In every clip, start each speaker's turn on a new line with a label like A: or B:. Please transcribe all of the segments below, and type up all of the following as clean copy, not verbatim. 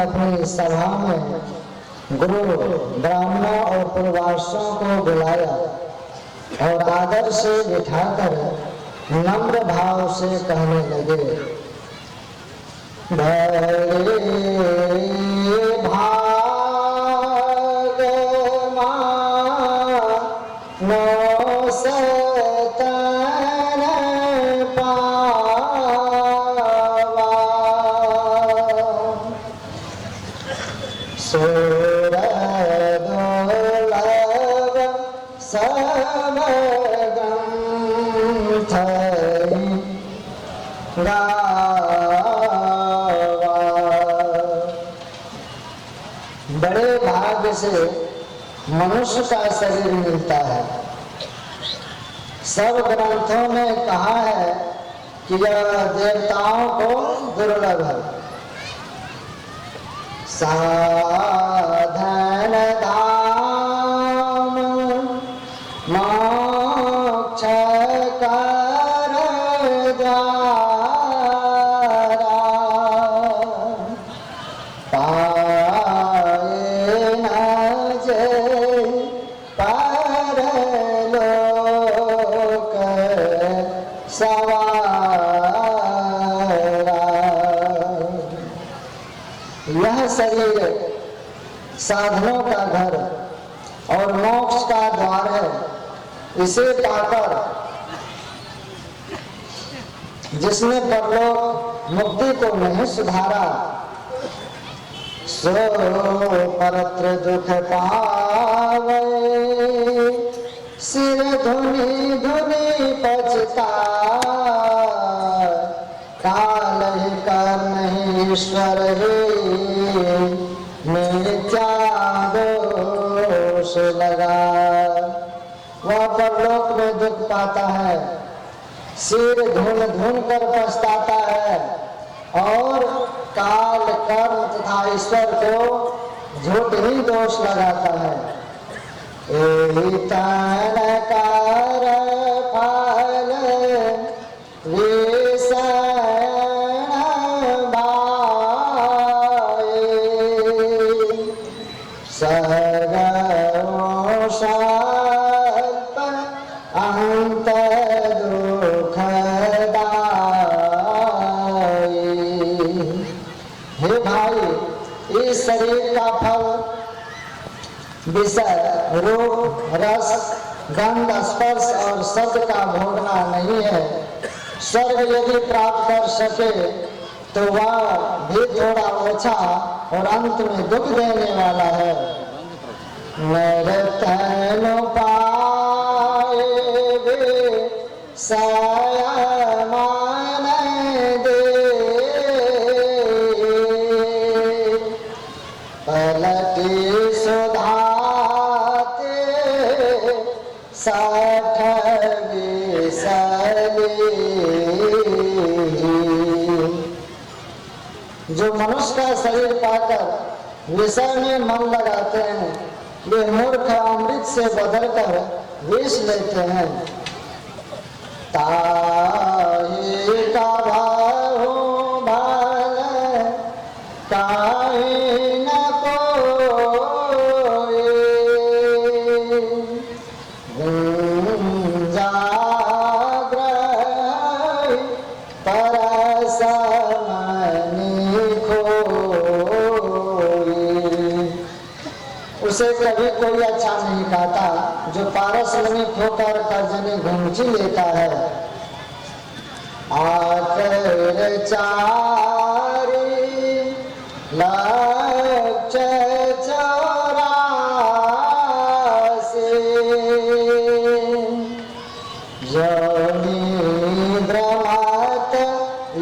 A: अपनी सभा में गुरु ब्राह्मणों और पूर्वाश्रमों को बुलाया और आदर से बिठाकर नम्र भाव से कहने लगे, भले भाग मानो सतन पावा, सुर दुर्लभ समगम थई गावा। बड़े भाग्य से मनुष्य का शरीर मिलता है। सब ग्रंथों में कहा है कि यह देवताओं को दुर्लभ है। साधन धाम मोक्ष कर द्वारा, पाए न जे परलोक सवारा। यह शरीर साधनों का घर और मोक्ष का द्वार है। इसे पाकर जिसने परलोक मुक्ति को नहीं सुधारा, सो परत्र दुख पावे, सिर धुनि धुनि पछताए, काल ही कर्म ही ईश्वर ही मिथ्या दोष लगा। वह परलोक में दुख पाता है, सिर धुन धुन कर पछताता है और काल कर्म तथा ईश्वर को झूठ ही दोष लगाता है। एहि तन कर फल विषण भाए, सर्गो सल्प अंत दुखदाई। हे भाई, इस शरीर का फल विषय रूप रस गंध स्पर्श और शब्द का भोगना नहीं है। स्वर्ग यदि प्राप्त कर सके तो वह भी थोड़ा ओछा और अंत में दुख देने वाला है। नरतन पाए सयमान दे, पलटी सुधाते साठ विसली। जो मनुष्य का शरीर पाकर विषय में मन लगाते हैं, वे मूर्ख अमृत से बदलकर विष लेते हैं। ताहि का भाव भाल ताहि न कोई, गुंजाग्रह परसमनि खोई। उसे कभी कोई अच्छा नहीं कहता जो पारसमणि खोकर कर्जनी घूंची लेता है। आकर चारी लक्ष्य 84, योनि द्रमत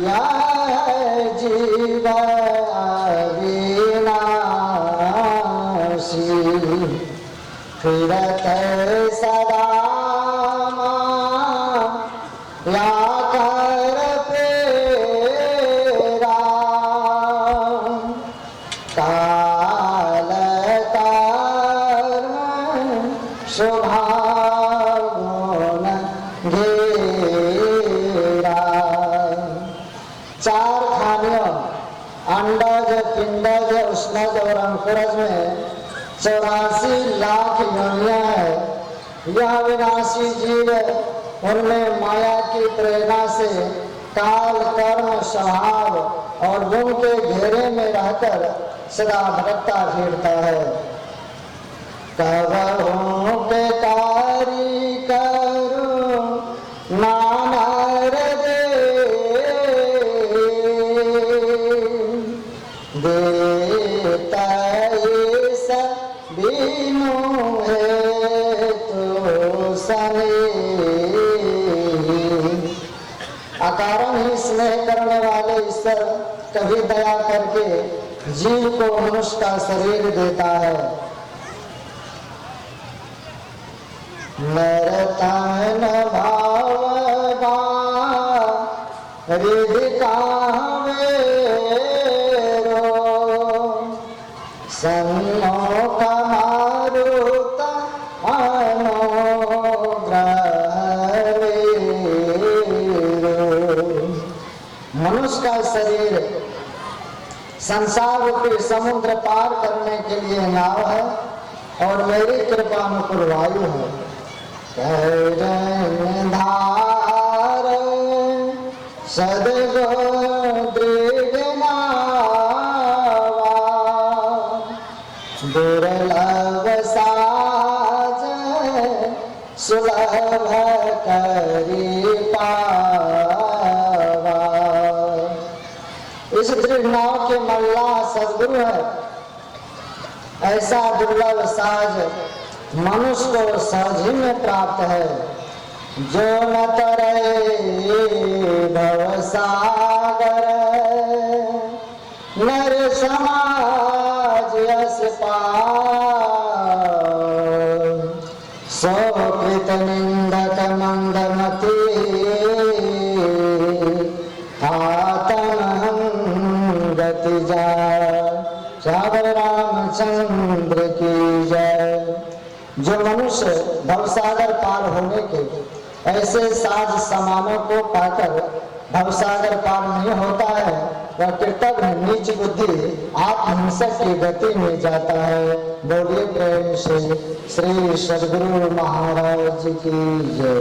A: यह जीव अविनाशी, फिरत सदा या कर पेरा, काल कर्म शुभागुण घेरा। चार खानियों अंडज पिंडज मध्य, उष्णज और अंकुरज में 84 लाख योनियां है। यह विनाशी जीव उनमें माया की प्रेरणा से काल, कर्म, स्वभाव और गुण के घेरे में रहकर सदा भटकता फिरता है। कबहू के कारी करूं नाना देता बीनू है तो सने। अकारण ही स्नेह करने वाले ईश्वर कभी दया करके जीव को मनुष्य का शरीर देता है। मेरे तन भाव रिधिका सन्मुख मारुत मनुष्य का शरीर संसार रूपी समुद्र पार करने के लिए नाव है और मेरी कृपा अनुकूल वायु है। धार सदगो दुर्लभ साज सुलभ करी पावा। इस दृढ़ नाव के मल्लाह सदगुरु है। ऐसा दुर्लभ साज मनुष्य को सहज ही में प्राप्त है। जो न तरे भव सागर नर समाज यस सौकृत निंदक मंदमती आतन गति जाय। श्याम रामचंद्र की जय। जो मनुष्य भवसागर पार होने के ऐसे साज समानों को पाकर भवसागर पार नहीं होता है, वह कृतज्ञ नीच बुद्धि आत्महिंसक की गति में जाता है। बोलिए प्रेम से श्री सद्गुरु महाराज की जय।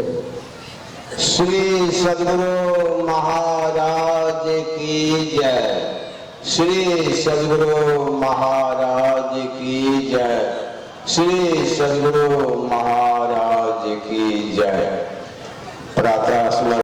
B: श्री सद्गुरु महाराज की जय। श्री सद्गुरु महाराज की जय। श्री सद्गुरु महाराज की जय। प्रातः